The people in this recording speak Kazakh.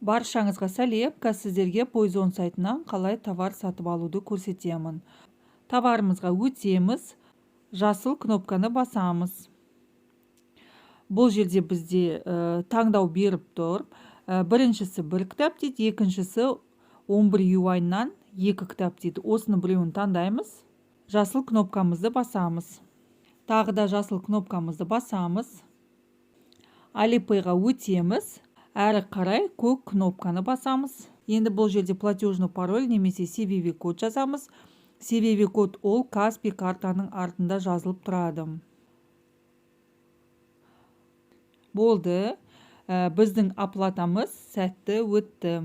Баршаңызға сәлем, сіздерге Poizon сайтынан қалай товар сатып алуды көрсетемін. Товарымызға өтеміз, жасыл кнопканы басамыз. Бұл жерде бізде таңдау беріп тұр. Біріншісі 1 кітап дейді, екіншісі 11 юаньнан 2 кітап дейді. Осыны біреуін таңдаймыз. Жасыл кнопкамызды басамыз. Тағы да жасыл кнопкамызды басамыз. Alipay'ға өтеміз. Әрі қарай көк кнопканы басамыз. Енді бұл жерде платежный пароль немесе CVV код жазамыз. CVV код ол Каспи картаның артында жазылып тұрады. Болды. Біздің оплатамыз сәтті өтті.